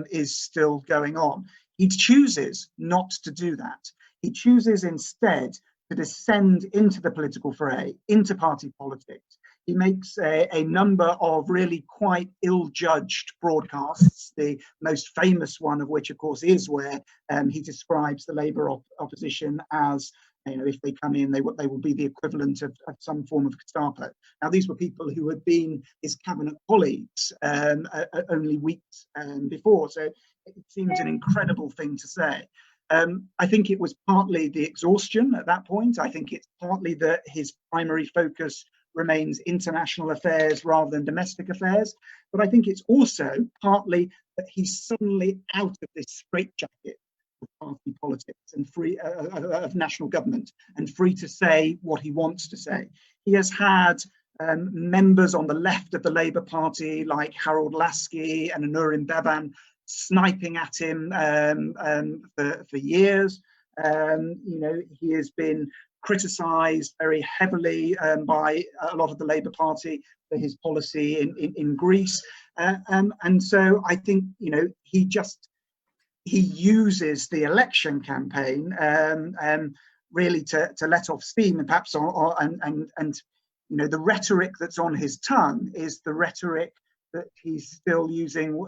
is still going on. He chooses not to do that. He chooses instead to descend into the political fray, into party politics. He makes a number of really quite ill-judged broadcasts, the most famous one of which, of course, is where he describes the Labour opposition as, if they come in, they will be the equivalent of some form of Gestapo. Now, these were people who had been his cabinet colleagues only weeks before, so it seems an incredible thing to say. I think it was partly the exhaustion at that point. I think it's partly that his primary focus remains international affairs rather than domestic affairs. But I think it's also partly that he's suddenly out of this straitjacket of party politics and free of national government and free to say what he wants to say. He has had members on the left of the Labour Party like Harold Lasky and Anurin Bevan sniping at him for years. He has been criticised very heavily by a lot of the Labour Party for his policy in Greece. And so I think, he uses the election campaign really to let off steam, and perhaps the rhetoric that's on his tongue is the rhetoric that he's still using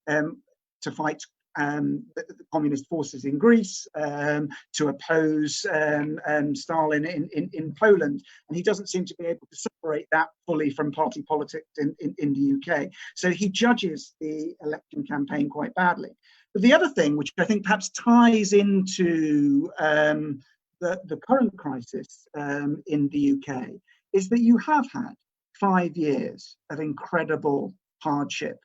to fight the communist forces in Greece, to oppose Stalin in Poland, and he doesn't seem to be able to separate that fully from party politics in the UK. So he judges the election campaign quite badly. But the other thing, which I think perhaps ties into the current crisis in the UK, is that you have had 5 years of incredible hardship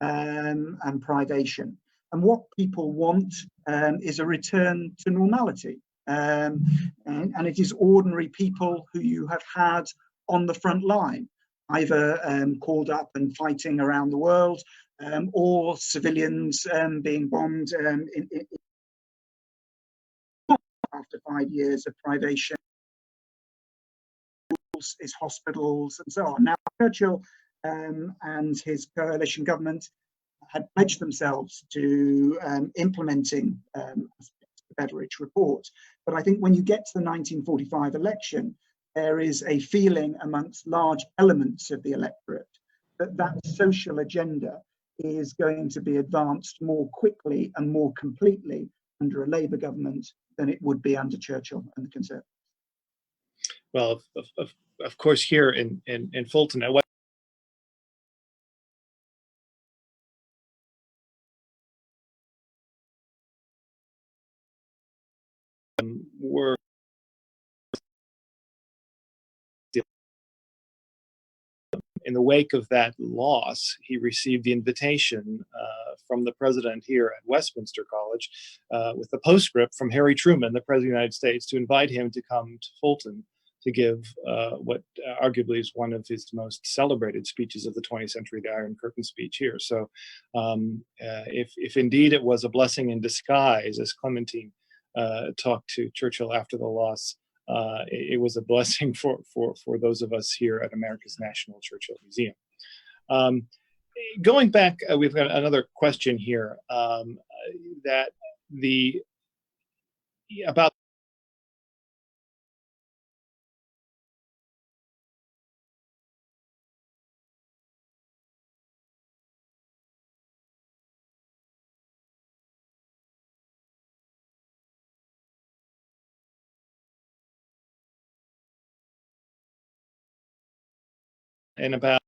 and privation. And what people want is a return to normality. And it is ordinary people who you have had on the front line, either called up and fighting around the world, or civilians being bombed after 5 years of privation, his hospitals and so on. Now, Churchill and his coalition government had pledged themselves to implementing the Beveridge report. But I think when you get to the 1945 election, there is a feeling amongst large elements of the electorate that that social agenda is going to be advanced more quickly and more completely under a Labour government than it would be under Churchill and the Conservatives. Well, of course, here in Fulton, were in the wake of that loss, he received the invitation from the president here at Westminster College with a postscript from Harry Truman, the president of the United States, to invite him to come to Fulton to give what arguably is one of his most celebrated speeches of the 20th century, the Iron Curtain speech here. So if indeed it was a blessing in disguise, as Clementine talked to Churchill after the loss, it was a blessing for those of us here at America's National Churchill Museum. Going back, we've got another question here about and about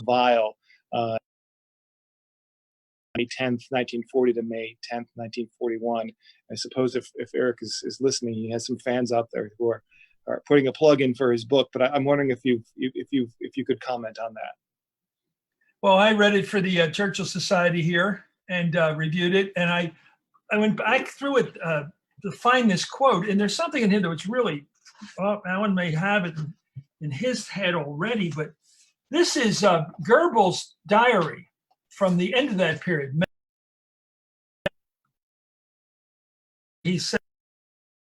Vile, May 10th, 1940 to May 10th, 1941. I suppose if Eric is listening, he has some fans out there who are putting a plug in for his book, but I'm wondering if you could comment on that. Well, I read it for the Churchill Society here and reviewed it, and I went back through it to find this quote, and there's something in here that was really, Alan may have it in his head already, but this is Goebbels' diary from the end of that period. He said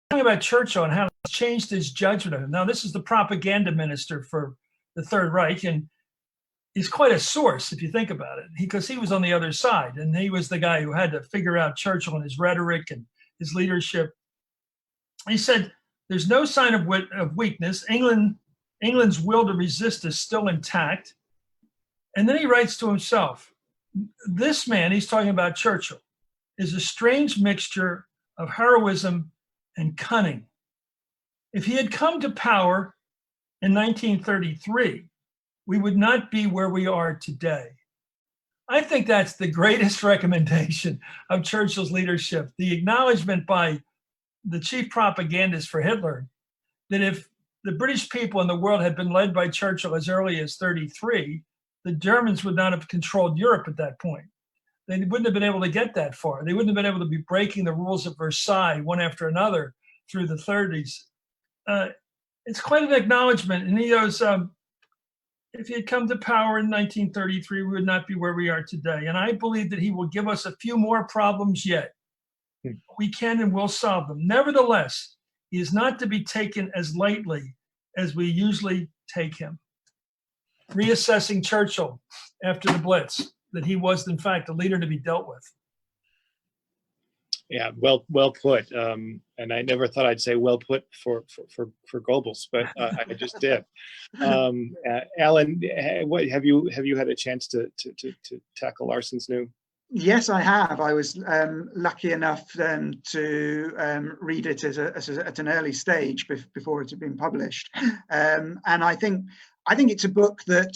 something about Churchill and how it's changed his judgment of him. Now, this is the propaganda minister for the Third Reich, and he's quite a source if you think about it, because he was on the other side, and he was the guy who had to figure out Churchill and his rhetoric and his leadership. He said, "There's no sign of weakness. England's will to resist is still intact." And then he writes to himself, this man, he's talking about Churchill, is a strange mixture of heroism and cunning. If he had come to power in 1933, we would not be where we are today. I think that's the greatest recommendation of Churchill's leadership, the acknowledgement by the chief propagandist for Hitler that if the British people in the world had been led by Churchill as early as 33, the Germans would not have controlled Europe at that point. They wouldn't have been able to get that far. They wouldn't have been able to be breaking the rules of Versailles one after another through the 30s. It's quite an acknowledgement. And he goes, if he had come to power in 1933, we would not be where we are today. And I believe that he will give us a few more problems yet. We can and will solve them. Nevertheless, he is not to be taken as lightly as we usually take him. Reassessing Churchill after the Blitz. that he was, in fact, a leader to be dealt with. Yeah, well put. And I never thought I'd say well put for Goebbels, but I just did. Alan, what have you had a chance to tackle Larson's new? Yes, I have. I was lucky enough to read it at an early stage before it had been published, and I think it's a book that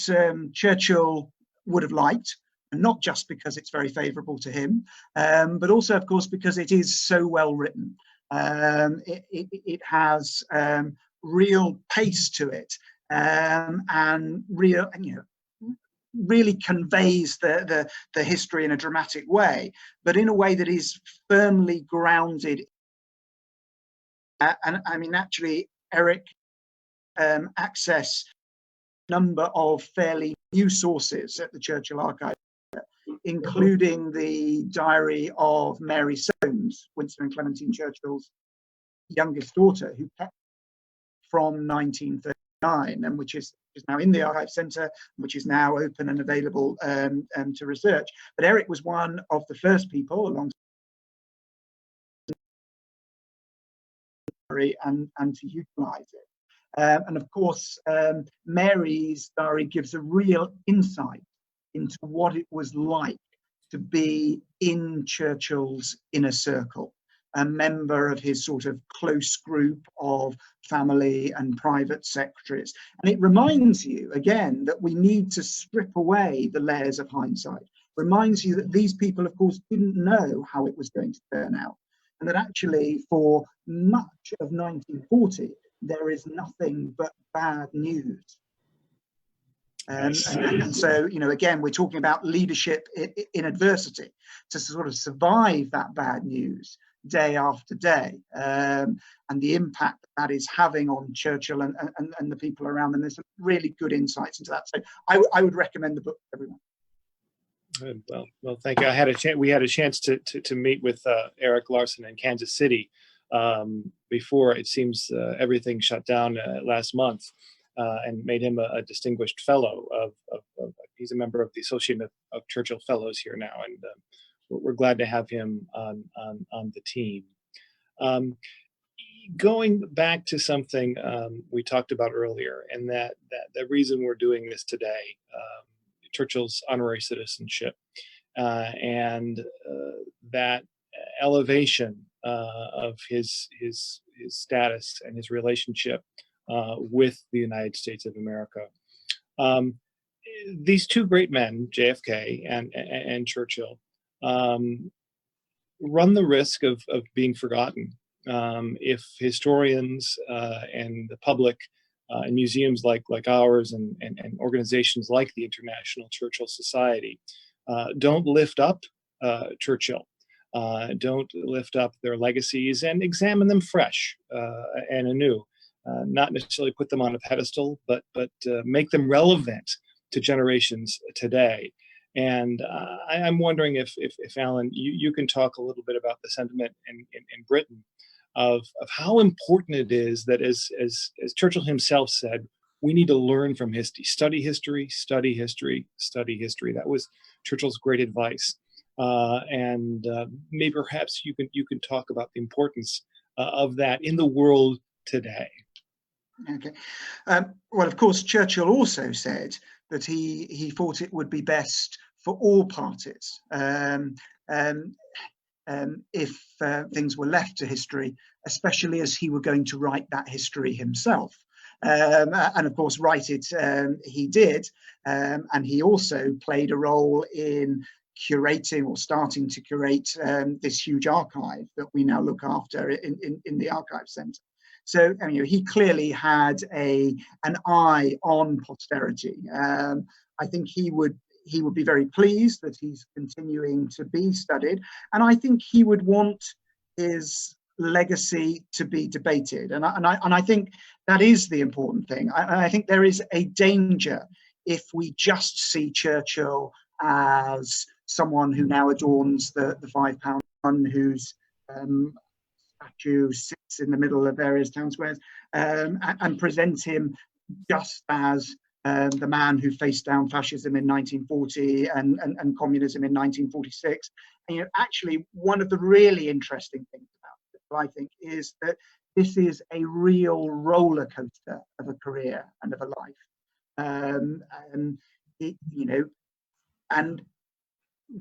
Churchill would have liked, and not just because it's very favourable to him, but also, of course, because it is so well written. It has real pace to it, and real, really conveys the history in a dramatic way, but in a way that is firmly grounded. And I mean, actually, Eric accessed a number of fairly new sources at the Churchill Archives, including the diary of Mary Soames, Winston and Clementine Churchill's youngest daughter, who kept from 1939, and which is now in the Archives Centre, which is now open and available to research. But Eric was one of the first people along and to utilise it. And of course, Mary's diary gives a real insight into what it was like to be in Churchill's inner circle, a member of his sort of close group of family and private secretaries. And it reminds you, again, that we need to strip away the layers of hindsight. Reminds you that these people, of course, didn't know how it was going to turn out. And that actually, for much of 1940, there is nothing but bad news. And so, again, we're talking about leadership in adversity, to sort of survive that bad news day after day, and the impact that is having on Churchill and the people around them. There's some really good insights into that. So I would recommend the book to everyone. Good. Well, thank you. We had a chance to meet with Eric Larson in Kansas City before it seems everything shut down last month, and made him a distinguished fellow of he's a member of the Association of Churchill Fellows here now, and we're glad to have him on the team. Going back to something we talked about earlier, and that the reason we're doing this today, Churchill's honorary citizenship, and that elevation of his status and his relationship with the United States of America. These two great men, JFK and Churchill, run the risk of being forgotten if historians and the public and museums like ours and organizations like the International Churchill Society don't lift up Churchill, don't lift up their legacies and examine them fresh and anew. Not necessarily put them on a pedestal, but make them relevant to generations today. And I'm wondering if Alan, you can talk a little bit about the sentiment in Britain of how important it is that, as Churchill himself said, we need to learn from history, study history, study history, study history. That was Churchill's great advice. And maybe perhaps you can talk about the importance of that in the world today. Okay. Well, of course, Churchill also said that he thought it would be best for all parties if things were left to history, especially as he were going to write that history himself. And of course, write it he did. And he also played a role in curating or starting to curate this huge archive that we now look after in the Archives Centre. So he clearly had an eye on posterity. I think he would be very pleased that he's continuing to be studied, and I think he would want his legacy to be debated. And I think that is the important thing. I think there is a danger if we just see Churchill as someone who now adorns the £5 one, whose statue sits in the middle of various town squares, and present him just as the man who faced down fascism in 1940 and communism in 1946. And, actually, one of the really interesting things about it, I think, is that this is a real roller coaster of a career and of a life, and it, and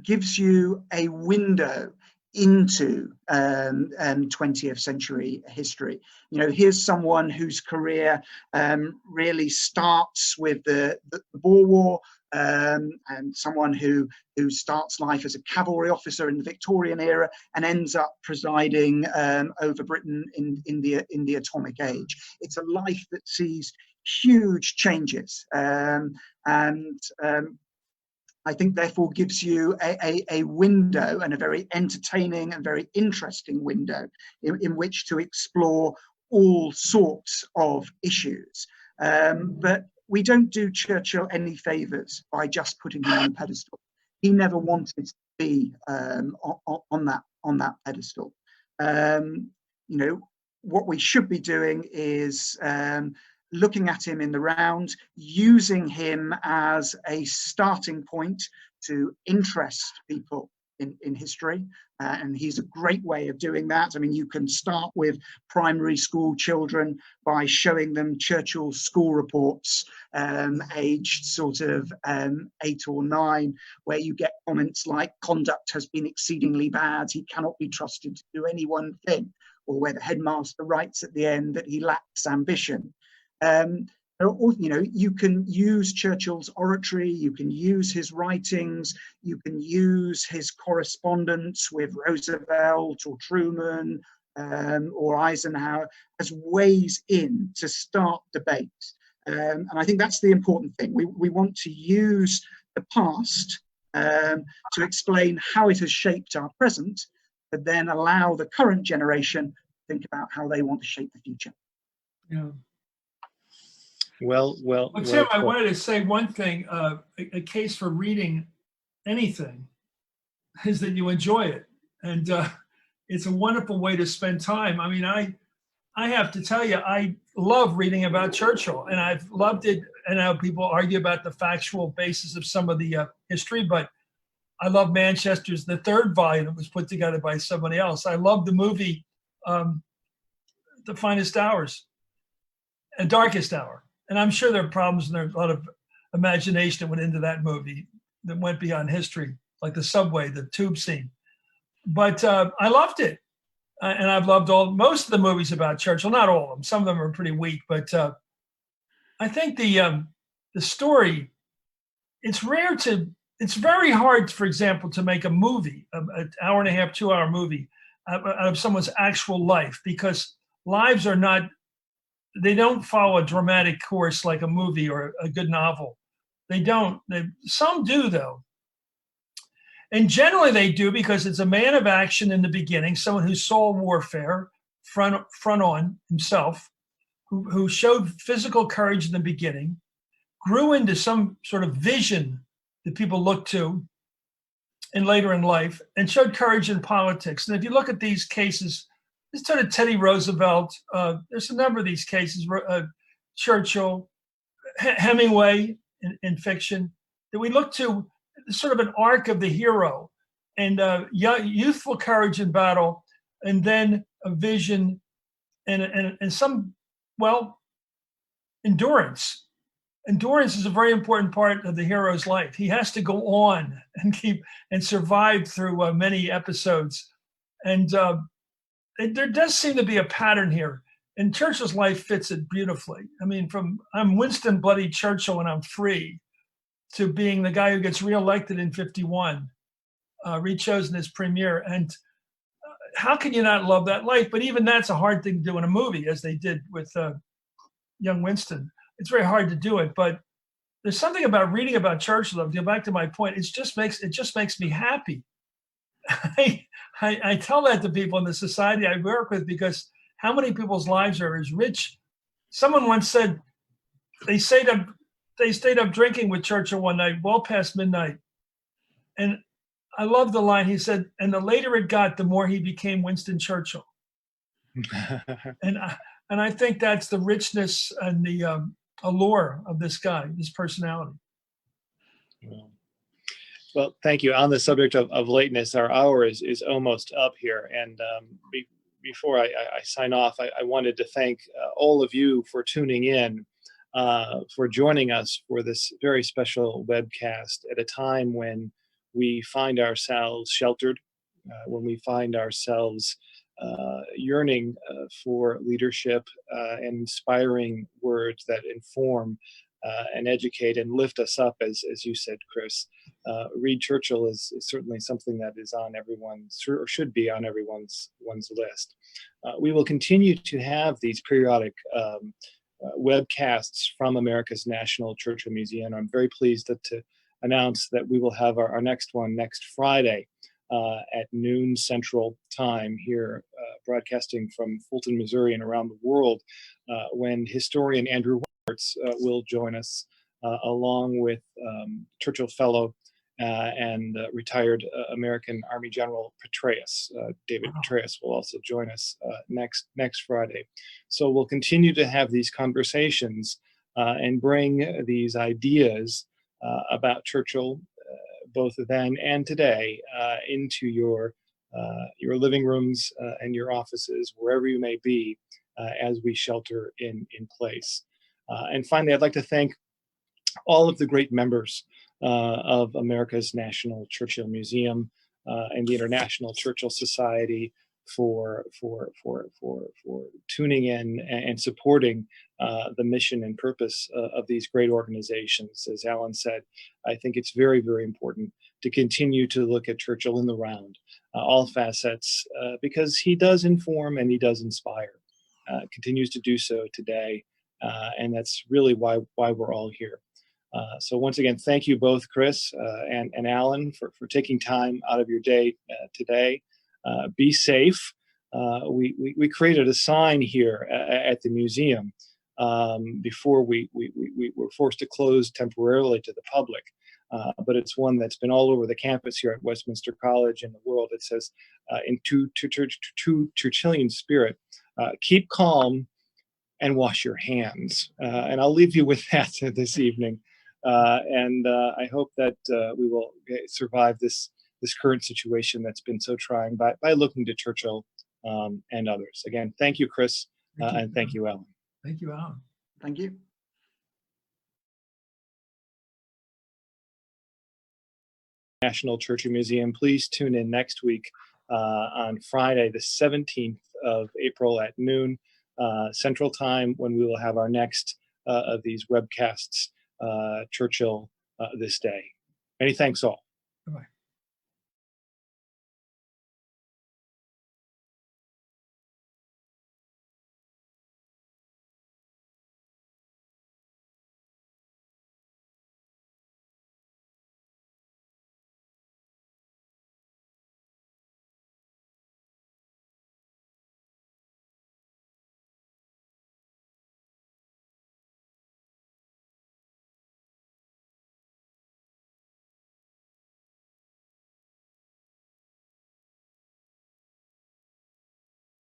gives you a window into 20th century history. Here's someone whose career really starts with the Boer War, and someone who starts life as a cavalry officer in the Victorian era and ends up presiding over Britain in the atomic age. It's a life that sees huge changes, and I think therefore gives you a window, and a very entertaining and very interesting window in which to explore all sorts of issues. But we don't do Churchill any favours by just putting him on a pedestal. He never wanted to be on that pedestal. What we should be doing is looking at him in the round, using him as a starting point to interest people in history. And he's a great way of doing that. I mean, you can start with primary school children by showing them Churchill's school reports, aged sort of 8 or 9, where you get comments like, "Conduct has been exceedingly bad, he cannot be trusted to do any one thing," or where the headmaster writes at the end that he lacks ambition. You can use Churchill's oratory, you can use his writings, you can use his correspondence with Roosevelt or Truman or Eisenhower as ways in to start debates. And I think that's the important thing. We want to use the past to explain how it has shaped our present, but then allow the current generation to think about how they want to shape the future. Yeah. Well, Tim, I wanted to say one thing. A case for reading anything is that you enjoy it, and it's a wonderful way to spend time. I mean, I have to tell you, I love reading about Churchill, and I've loved it. And now people argue about the factual basis of some of the history, but I love Manchester's, the 3rd volume that was put together by somebody else. I love the movie, The Finest Hours, and Darkest Hour. And I'm sure there are problems, and there's a lot of imagination that went into that movie that went beyond history, like the subway, the tube scene. But I loved it. And I've loved most of the movies about Churchill, not all of them. Some of them are pretty weak, but I think the story, it's very hard, for example, to make a movie, an hour and a half, 2-hour movie out of someone's actual life, because lives are not, they don't follow a dramatic course like a movie or a good novel. They don't. Some do, though. And generally they do, because it's a man of action in the beginning, someone who saw warfare front on himself, who showed physical courage in the beginning, grew into some sort of vision that people look to and later in life, and showed courage in politics. And if you look at these cases, this sort of Teddy Roosevelt, there's a number of these cases, Churchill, Hemingway in fiction, that we look to sort of an arc of the hero, and youthful courage in battle, and then a vision and some, well, endurance. Endurance is a very important part of the hero's life. He has to go on and survive through many episodes. And there does seem to be a pattern here, and Churchill's life fits it beautifully. I mean, from I'm Winston Bloody Churchill and I'm free, to being the guy who gets reelected in 51, rechosen as premier. And how can you not love that life? But even that's a hard thing to do in a movie, as they did with young Winston. It's very hard to do it, but there's something about reading about Churchill. To go back to my point, it just makes me happy. I tell that to people in the society I work with, because how many people's lives are as rich? Someone once said they stayed up drinking with Churchill one night, well past midnight. And I love the line. He said, and the later it got, the more he became Winston Churchill. And I think that's the richness and allure of this guy, this personality. Well, thank you. On the subject of lateness, our hour is almost up here. And before I sign off, I wanted to thank all of you for tuning in, for joining us for this very special webcast at a time when we find ourselves sheltered, when we find ourselves yearning for leadership and inspiring words that inform and educate and lift us up, as you said, Chris. Read Churchill is certainly something that is on everyone's, or should be on everyone's list. We will continue to have these periodic webcasts from America's National Churchill Museum. I'm very pleased to announce that we will have our next one next Friday at noon Central Time here, broadcasting from Fulton, Missouri, and around the world, when historian Andrew will join us, along with Churchill Fellow and retired American Army General Petraeus. David Petraeus will also join us next Friday. So we'll continue to have these conversations and bring these ideas about Churchill, both then and today, into your living rooms and your offices, wherever you may be, as we shelter in place. And finally, I'd like to thank all of the great members of America's National Churchill Museum and the International Churchill Society for tuning in and supporting the mission and purpose of these great organizations. As Allen said, I think it's very, very important to continue to look at Churchill in the round, all facets, because he does inform and he does inspire, continues to do so today. And that's really why we're all here. So once again, thank you both, Chris and Allen, for taking time out of your day today. Be safe. We created a sign here at the museum before we were forced to close temporarily to the public. But it's one that's been all over the campus here at Westminster College and the world. It says, in true Churchillian spirit, keep calm and wash your hands. And I'll leave you with that this evening. And I hope that we will survive this current situation that's been so trying by looking to Churchill and others. Again, thank you, Chris, and thank you, Allen. Thank you, Allen. Thank you. National Churchill Museum. Please tune in next week on Friday, the 17th of April at noon Central Time, when we will have our next of these webcasts, Churchill This Day. Many thanks all.